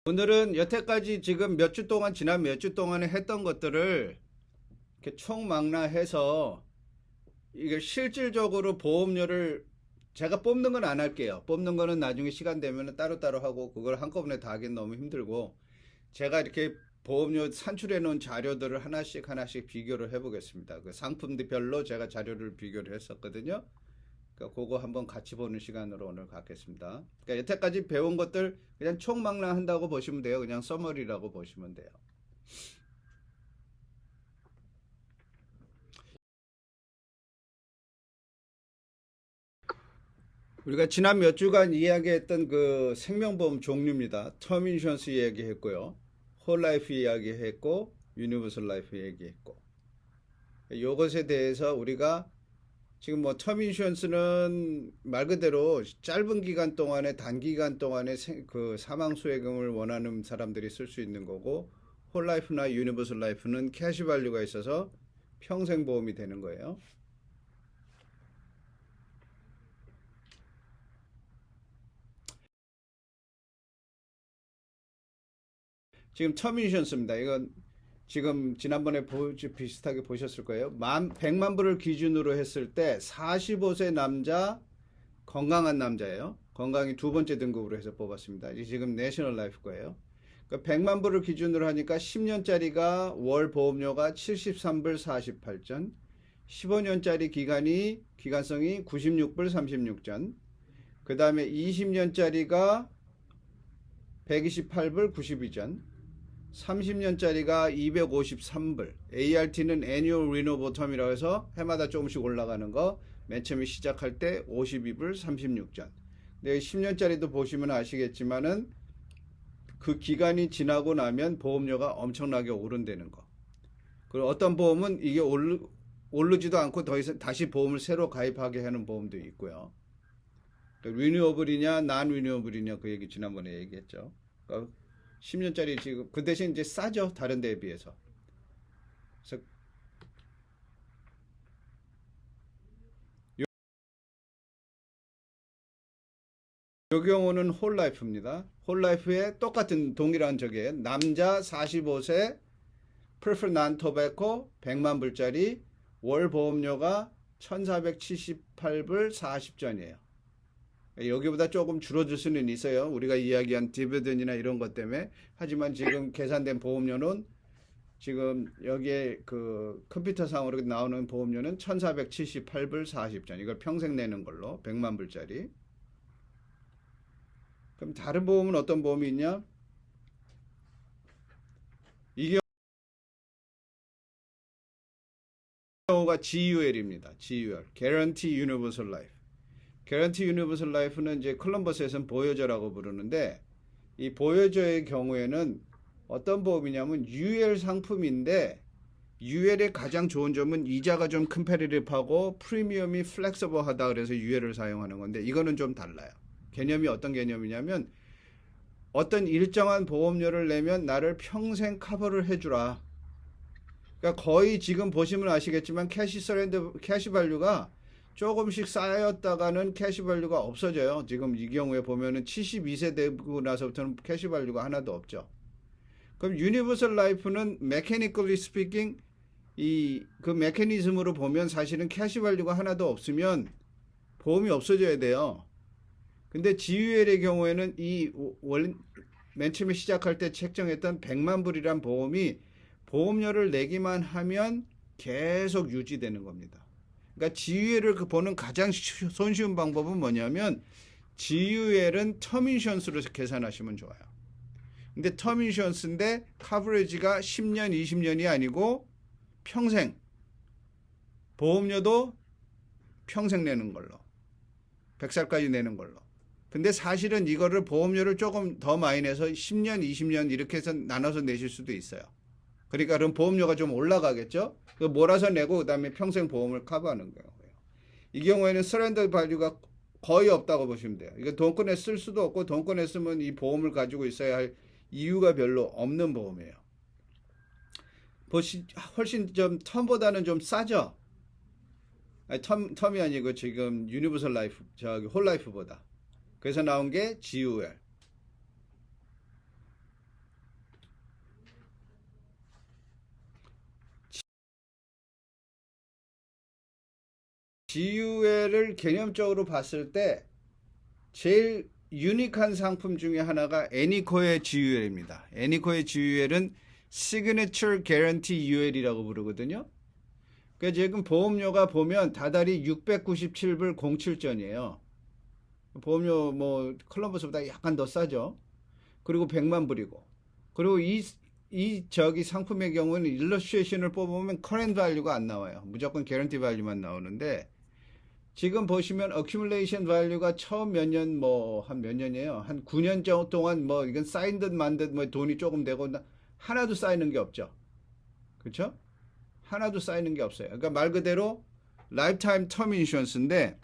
오늘은 여태까지 지금 몇 주 동안, 지난 몇 주 동안에 했던 것들을 이렇게 총망라해서 이게 실질적으로 보험료를 제가 뽑는 건 안 할게요. 뽑는 거는 나중에 시간 되면 따로따로 하고, 그걸 한꺼번에 다 하기는 너무 힘들고, 제가 이렇게 보험료 산출해 놓은 자료들을 하나씩 하나씩 비교를 해 보겠습니다. 그 상품들별로 제가 자료를 비교를 했었거든요. 그러니까 그거 한번 같이 보는 시간으로 오늘 갖겠습니다. 그러니까 여태까지 배운 것들 그냥 총망라한다고 보시면 돼요. 그냥 서머리라고 보시면 돼요. 우리가 지난 몇 주간 이야기했던 그 생명보험 종류입니다. 터մ 인슈런스 이야기했고요. 홀라이프 이야기했고, 유니버설 라이프 이야기했고. 이것에 대해서 우리가 지금 뭐 터մ 인슈런스는 말 그대로 짧은 기간 동안에 단기간 동안에 그 사망 수혜금을 원하는 사람들이 쓸 수 있는 거고, 홀라이프나 유니버설 라이프는 캐시 밸류가 있어서 평생 보험이 되는 거예요. 지금 터մ 인슈런스입니다. 이건 지금 지난번에 비슷하게 보셨을 거예요. 100만 불을 기준으로 했을 때 45세 남자, 건강한 남자예요. 건강이 두 번째 등급으로 해서 뽑았습니다. 이게 지금 내셔널 라이프 거예요. 그러니까 100만 불을 기준으로 하니까 10년짜리가 월 보험료가 73불 48전, 15년짜리 기간성이 96불 36전, 그 다음에 20년짜리가 128불 92전, 30년짜리가 253불, ART는 Annual Renewable Term이라고 해서 해마다 조금씩 올라가는 거, 맨 처음에 시작할 때 52불 36전. 근데 10년짜리도 보시면 아시겠지만은 그 기간이 지나고 나면 보험료가 엄청나게 오른다는 거. 그리고 어떤 보험은 이게 오르지도 않고 더 이상 다시 보험을 새로 가입하게 하는 보험도 있고요. 리뉴어블이냐, 난 리뉴어블이냐 그 얘기 지난번에 얘기했죠. 그러니까 10년짜리 지금 그 대신 이제 싸죠, 다른 데에 비해서. 그래서 요 경우는 홀라이프입니다. 홀라이프에 똑같은 동일한 저게 남자 45세 prefer non-tobacco 100만 불짜리 월 보험료가 1478불 40전이에요. 여기보다 조금 줄어들 수는 있어요. 우리가 이야기한 디비던이나 이런 것 때문에. 하지만 지금 계산된 보험료는 지금 여기에 그 컴퓨터상으로 나오는 보험료는 1478불 40전. 이걸 평생 내는 걸로 100만 불짜리. 그럼 다른 보험은 어떤 보험이 있냐? 이 경우가 GUL입니다. GUL. Guarantee Universal Life. Guarantee Universal Life는 이제 콜럼버스에서는 보여저라고 부르는데, 이 보여저의 경우에는 어떤 보험이냐면 UL 상품인데, UL의 가장 좋은 점은 이자가 좀 컴패리티브하고 프리미엄이 플렉서블하다 그래서 UL을 사용하는 건데, 이거는 좀 달라요. 개념이 어떤 개념이냐면 어떤 일정한 보험료를 내면 나를 평생 커버를 해주라. 그러니까 거의 지금 보시면 아시겠지만 캐시 밸류가 조금씩 쌓였다가는 캐시 밸류가 없어져요. 지금 이 경우에 보면은 72세 되고 나서부터는 캐시 밸류가 하나도 없죠. 그럼 유니버설 라이프는 메커니컬리 스피킹 이 그 메커니즘으로 보면 사실은 캐시 밸류가 하나도 없으면 보험이 없어져야 돼요. 근데 GUL의 경우에는 맨 처음에 시작할 때 책정했던 100만 불이란 보험이 보험료를 내기만 하면 계속 유지되는 겁니다. 그러니까 GUL을 보는 가장 손쉬운 방법은 뭐냐면 GUL은 터մ 인슈런스로 계산하시면 좋아요. 근데 터մ 인슈런스인데 커버리지가 10년, 20년이 아니고 평생, 보험료도 평생 내는 걸로, 100살까지 내는 걸로. 근데 사실은 이거를 보험료를 조금 더 많이 내서 10년, 20년 이렇게 해서 나눠서 내실 수도 있어요. 그러니까 그럼 보험료가 좀 올라가겠죠? 그 몰아서 내고 그다음에 평생 보험을 커버하는 거예요. 이 경우에는 서렌더 밸류가 거의 없다고 보시면 돼요. 이거 돈권에 쓸 수도 없고 돈권에 쓰면 이 보험을 가지고 있어야 할 이유가 별로 없는 보험이에요. 훨씬 좀 텀보다는 좀 싸죠? 아니, 텀이 아니고 지금 유니버설 라이프, 저기 홀라이프보다. 그래서 나온 게 GUL. GUL을 개념적으로 봤을 때 제일 유니크한 상품 중에 하나가 애니코의 GUL입니다. 애니코의 GUL은 Signature Guarantee UL이라고 부르거든요. 그러니까 지금 보험료가 보면 다달이 697불 07전이에요. 보험료 뭐 컬럼버스보다 약간 더 싸죠. 그리고 100만 불이고. 그리고 이 저기 상품의 경우는 일러스트레이션을 뽑으면 커렌트 밸류가 안 나와요. 무조건 개런티 밸류만 나오는데 지금 보시면 어큐뮬레이션 밸류가 처음 몇 년 뭐 한 몇 년이에요. 한 9년 정도 동안 뭐 이건 쌓인 듯 만 듯 뭐 돈이 조금 되고 하나도 쌓이는 게 없죠. 그렇죠? 하나도 쌓이는 게 없어요. 그러니까 말 그대로 라이프타임 텀 인슈런스인데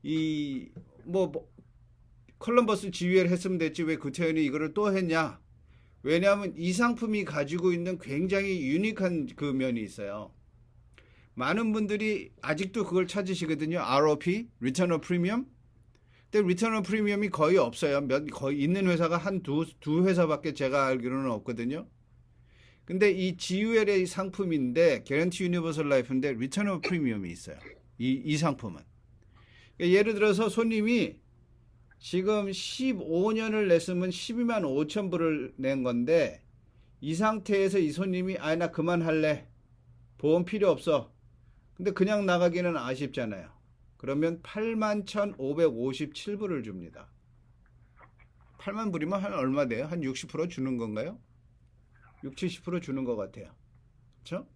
이 뭐 컬럼버스 GUL 했으면 됐지 왜 구태현이 이거를 또 했냐? 왜냐하면 이 상품이 가지고 있는 굉장히 유니크한 그 면이 있어요. 많은 분들이 아직도 그걸 찾으시거든요. ROP, Return of Premium. 근데 Return of Premium이 거의 없어요. 거의 있는 회사가 한 두 회사밖에 제가 알기로는 없거든요. 근데 이 GUL의 상품인데, Guarantee Universal Life인데 Return of Premium이 있어요. 이 상품은. 그러니까 예를 들어서 손님이 지금 15년을 냈으면 12만 5천 불을 낸 건데 이 상태에서 이 손님이 나 그만할래. 보험 필요 없어. 근데 그냥 나가기는 아쉽잖아요. 그러면 8만 1,557불을 줍니다. 8만 불이면 한 얼마 돼요? 한 60% 주는 건가요? 60, 70% 주는 것 같아요. 그렇죠?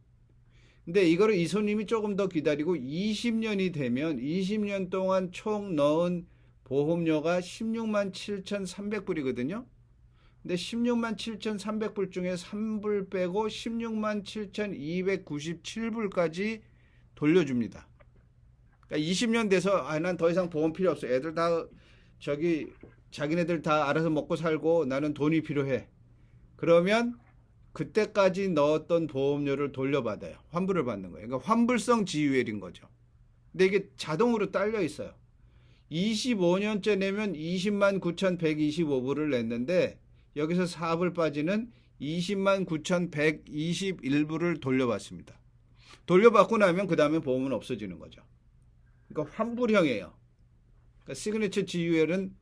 근데 이거를 이 손님이 조금 더 기다리고 20년이 되면 20년 동안 총 넣은 보험료가 16만 7,300불이거든요. 근데 16만 7,300불 중에 3불 빼고 16만 7,297불까지 돌려줍니다. 그러니까 20년 돼서 난 더 이상 보험 필요 없어. 애들 다 저기 자기네들 다 알아서 먹고 살고 나는 돈이 필요해. 그러면 그때까지 넣었던 보험료를 돌려받아요. 환불을 받는 거예요. 그러니까 환불성 GUL인 거죠. 근데 이게 자동으로 딸려 있어요. 25년째 내면 20만 9,125불을 냈는데 여기서 4불 빠지는 20만 9,121불을 돌려받습니다. 돌려받고 나면 그 다음에 보험은 없어지는 거죠. 그러니까 환불형이에요. 그러니까 시그니처 GUL은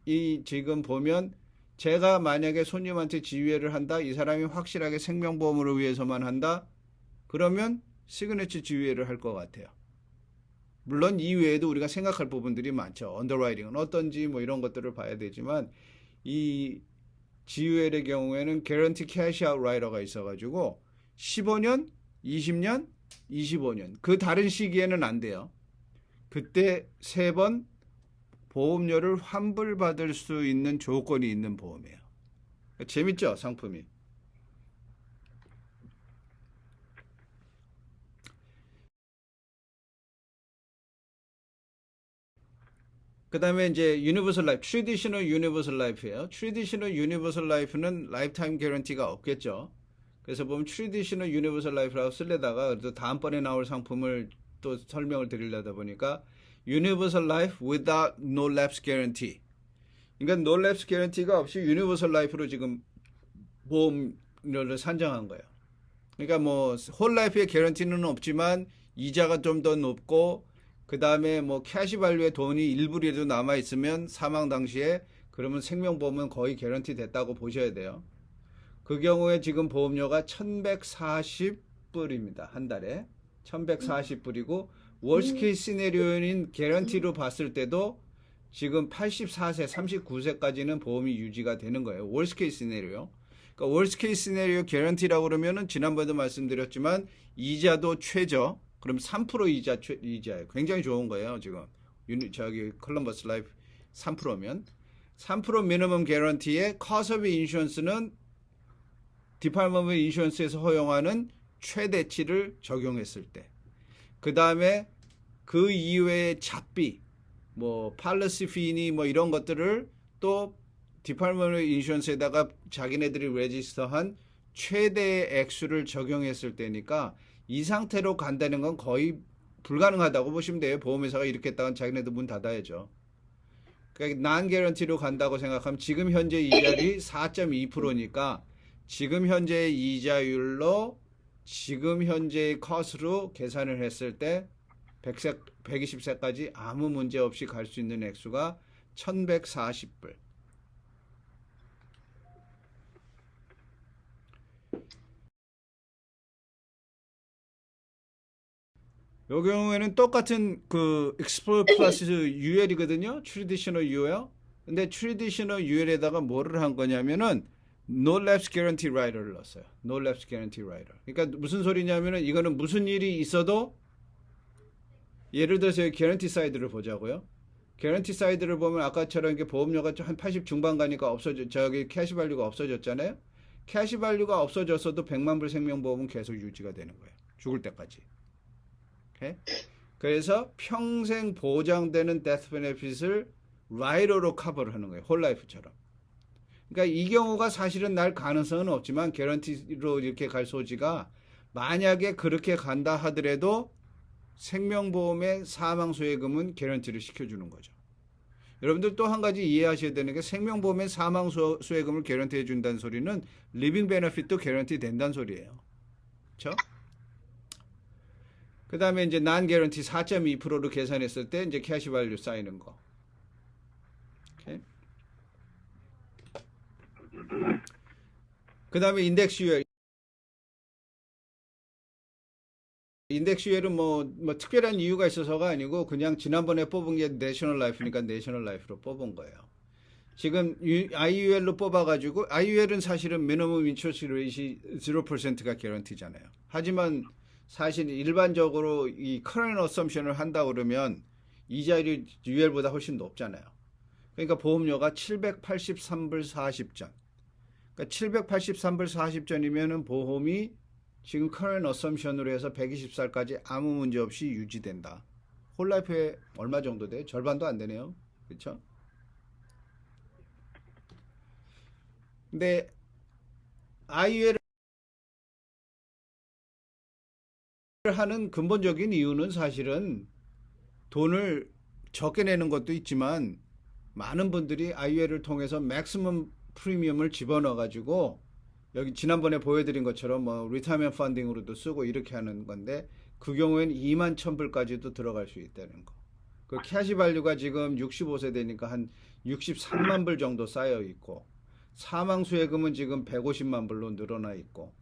이 지금 보면 제가 만약에 손님한테 GUL을 한다, 이 사람이 확실하게 생명보험을 위해서만 한다, 그러면 시그니처 GUL을 할 것 같아요. 물론 이 외에도 우리가 생각할 부분들이 많죠. 언더라이팅은 어떤지 뭐 이런 것들을 봐야 되지만 이 GUL의 경우에는 Guarantee Cash Out Rider가 있어가지고 15년, 20년, 25년 그 다른 시기에는 안 돼요. 그때 3번 보험료를 환불받을 수 있는 조건이 있는 보험이에요. 재밌죠, 상품이. 그 다음에 이제 Universal Life, Traditional Universal Life예요. Traditional Universal Life는 라이프타임 개런티가 없겠죠. 그래서 보면 Traditional Universal Life라고 쓰려다가 그래도 다음번에 나올 상품을 또 설명을 드리려다 보니까 Universal Life without no lapse guarantee. 그러니까 no lapse guarantee가 없이 Universal Life로 지금 보험료를 산정한 거예요. 그러니까 뭐 홀 라이프의 개런티는 없지만 이자가 좀 더 높고 그 다음에 뭐 캐시밸류에 돈이 일부라도 남아 있으면 사망 당시에 그러면 생명보험은 거의 개런티 됐다고 보셔야 돼요. 그 경우에 지금 보험료가 1,140불입니다. 한 달에 1,140불이고 월스 케이스 시나리오인 개런티로 봤을 때도 지금 84세, 39세까지는 보험이 유지가 되는 거예요. 월스 케이스 시나리오. 그러니까 월스 케이스 시나리오 개런티라고 그러면은 지난번에도 말씀드렸지만 이자도 최저. 그럼 3% 이자예요. 굉장히 좋은 거예요, 지금. 저기 컬럼버스 라이프 3%면 3% 미니멈 개런티에 커스 오브 인슈런스는 디파트먼트 인슈런스에서 허용하는 최대치를 적용했을 때. 그다음에 그 이외의 잡비 뭐 팔러시 피니 뭐 이런 것들을 또 디파트먼트 인슈런스에다가 자기네들이 레지스터한 최대 액수를 적용했을 때니까 이 상태로 간다는 건 거의 불가능하다고 보시면 돼요. 보험회사가 이렇게 했다간 자기네들 문 닫아야죠. 그러니까 난 개런티로 간다고 생각하면 지금 현재 이자율이 4.2%니까 지금 현재의 이자율로 지금 현재의 커스로 계산을 했을 때 100세, 120세까지 아무 문제 없이 갈 수 있는 액수가 1140불. 요 경우에는 똑같은 그 Explore 플러스 UL이거든요. Traditional UL. 근데 Traditional UL에다가 뭐를 한 거냐면은 No Lapse Guarantee Rider를 넣었어요. No Lapse Guarantee Rider. 그러니까 무슨 소리냐면은 이거는 무슨 일이 있어도 예를 들어서 개런티 사이드를 보자고요. 개런티 사이드를 보면 아까처럼 이게 보험료가 한 80 중반 가니까 저기 캐시 밸류가 없어졌잖아요. 캐시 밸류가 없어졌어도 100만 불 생명보험은 계속 유지가 되는 거예요. 죽을 때까지. 오케이? 그래서 평생 보장되는 데스 베네핏을 라이더로 커버를 하는 거예요. 홀라이프처럼. 그러니까 이 경우가 사실은 날 가능성은 없지만 개런티로 이렇게 갈 소지가 만약에 그렇게 간다 하더라도 생명보험의 사망수혜금은 개런티를 시켜주는 거죠. 여러분들 또 한 가지 이해하셔야 되는 게 생명보험의 사망수혜금을 개런티해 준다는 소리는 리빙 베너핏도 개런티 된다는 소리예요. 그렇죠? 그 다음에 이제 난 개런티 4.2%로 계산했을 때 이제 캐시 밸류 쌓이는 거. 그 다음에 인덱스 유엘. 인덱스 유엘은 뭐 특별한 이유가 있어서가 아니고 그냥 지난번에 뽑은 게 내셔널 라이프니까 내셔널 라이프로 뽑은 거예요. 지금 IUL로 뽑아가지고 IUL은 사실은 미니멈 인트러스트 레이시 0%가 개런티잖아요. 하지만 사실 일반적으로 이 커런트 어썸션을 한다 그러면 이자율이 UL보다 훨씬 높잖아요. 그러니까 보험료가 783불 40전. 그러니까 783불 40전이면은 보험이 지금 커런트 어썸션으로 해서 120살까지 아무 문제 없이 유지된다. 홀라이프에 얼마 정도 돼요? 절반도 안 되네요. 그렇죠? 근데 IUL을 하는 근본적인 이유는 사실은 돈을 적게 내는 것도 있지만 많은 분들이 IUL을 통해서 맥시멈 프리미엄을 집어넣어 가지고 여기 지난번에 보여드린 것처럼 뭐 리타이먼트 펀딩으로도 쓰고 이렇게 하는 건데 그 경우에는 2만 1,000불까지도 들어갈 수 있다는 거. 그 캐시 밸류가 지금 65세 되니까 한 63만 불 정도 쌓여 있고 사망 수혜금은 지금 150만 불로 늘어나 있고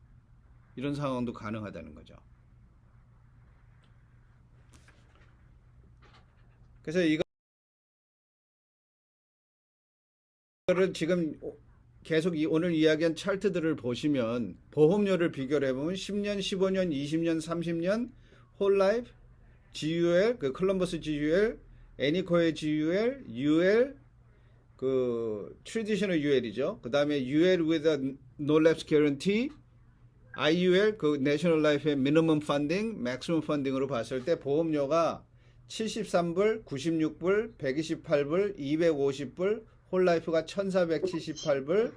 이런 상황도 가능하다는 거죠. 그래서 이거를 지금 계속 오늘 이야기한 차트들을 보시면 보험료를 비교를 해보면 10년, 15년, 20년, 30년 홀라이프, GUL, 그 컬럼버스 GUL, 애니코의 GUL, UL, 그 트래디셔널 UL이죠. 그 다음에 UL with a no lapse guarantee, IUL, 그 내셔널 라이프의 미니멈 펀딩, 맥시멈 펀딩으로 봤을 때 보험료가 73불, 96불, 128불, 250불, 홀라이프가 1478불,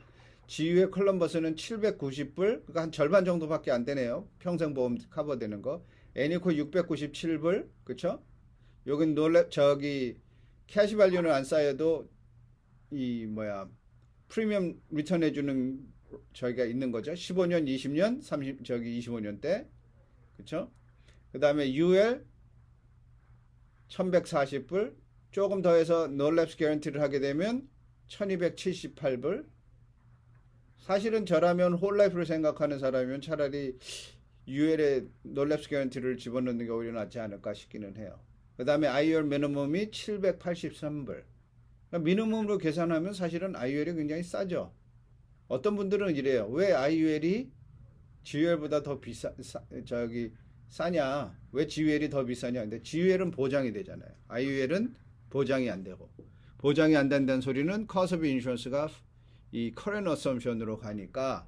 GU의 컬럼버스는 790불, 그러니까 한 절반 정도밖에 안 되네요. 평생 보험 커버되는 거. 애니코 697불, 그쵸? 여긴 저기 캐시 밸류는 안 쌓여도 이 프리미엄 리턴 해주는 저희가 있는 거죠. 15년, 20년, 30 저기 25년 때, 그쵸? 그 다음에 UL 1140불, 조금 더해서 노랩스 개런티를 하게 되면 1278불. 사실은 저라면 홀라이프를 생각하는 사람이면 차라리 UL에 노랩스 개런티를 집어넣는 게 오히려 낫지 않을까 싶기는 해요. 그 다음에 IUL 미니멈이 783불. 그러니까 미니멈으로 계산하면 사실은 IUL이 굉장히 싸죠. 어떤 분들은 이래요. 왜 IUL이 GUL보다 더 싸냐? 왜 GUL이 더 비싸냐? 근데 GUL은 보장이 되잖아요. IUL은 보장이 안 되고. 보장이 안 된다는 소리는 cost of insurance가 이 current assumption으로 가니까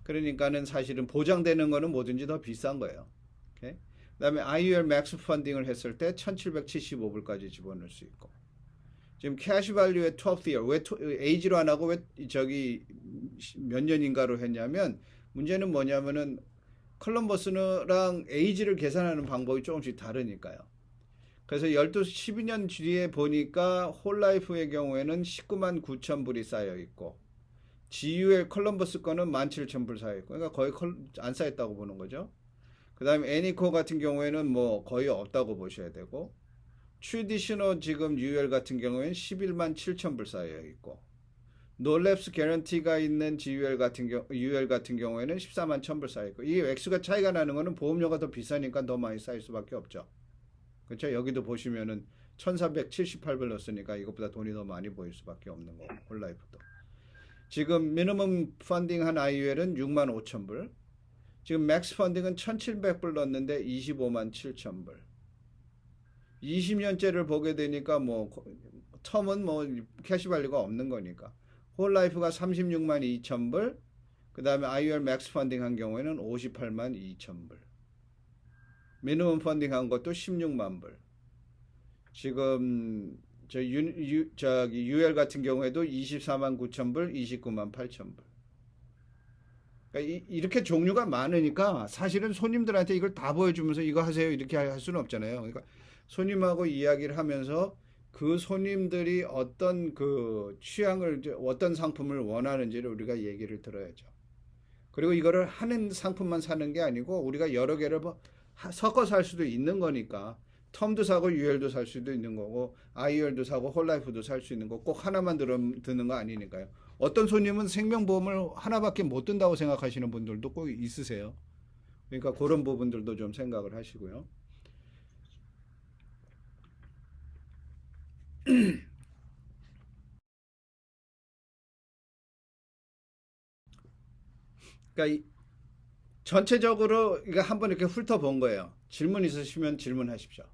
그러니까는 사실은 보장되는 거는 뭐든지 더 비싼 거예요. 오케이? 그다음에 IUL max 펀딩을 했을 때 1775불까지 집어넣을 수 있고. 지금 캐시 밸류의 12th year 왜 에이지로 안 하고 왜 저기 몇 년인가로 했냐면 문제는 뭐냐면은 컬럼버스랑 에이지를 계산하는 방법이 조금씩 다르니까요. 그래서 12년 뒤에 보니까 홀라이프의 경우에는 19만 9천 불이 쌓여 있고 GUL 컬럼버스 거는 17,000불 쌓여 있고 그러니까 거의 안 쌓였다고 보는 거죠. 그 다음에 애니코 같은 경우에는 뭐 거의 없다고 보셔야 되고, 트레디셔널 지금 UL 같은 경우에는 11만 7천 불 쌓여 있고, 노랩스 개런티가 있는 UL 같은 경우에는 14만 1천 불 쌓여 있고, 이 액수가 차이가 나는 거는 보험료가 더 비싸니까 더 많이 쌓일 수밖에 없죠. 그렇죠? 여기도 보시면은 1478불 넣었으니까 이것보다 돈이 더 많이 보일 수밖에 없는 거고, 홀라이프도. 지금 미니멈 펀딩 한 IUL은 6만 5천 불. 지금 맥스 펀딩은 1700불 넣었는데 25만 7천 불. 20년째를 보게 되니까 뭐 텀은 뭐 캐시 밸류가 없는 거니까. 홀라이프가 36만 2천 불. 그다음에 IUL 맥스 펀딩 한 경우에는 58만 2천 불. 미니멈 펀딩 한 것도 16만 불. 지금 저기 UL 같은 경우에도 24만 9천 불, 29만 8천 불. 그러니까 이렇게 종류가 많으니까 사실은 손님들한테 이걸 다 보여주면서 이거 하세요 이렇게 할 수는 없잖아요. 그러니까 손님하고 이야기를 하면서 그 손님들이 어떤 그 취향을 어떤 상품을 원하는지를 우리가 얘기를 들어야죠. 그리고 이거를 하는 상품만 사는 게 아니고 우리가 여러 개를 뭐 섞어 살 수도 있는 거니까 텀도 사고 UL도 살 수도 있는 거고 IUL도 사고 홀라이프도 살 수 있는 거 꼭 하나만 드는 거 아니니까요. 어떤 손님은 생명보험을 하나밖에 못 든다고 생각하시는 분들도 꼭 있으세요. 그러니까 그런 부분들도 좀 생각을 하시고요. 그러니까 전체적으로 이거 한번 이렇게 훑어본 거예요. 질문 있으시면 질문하십시오.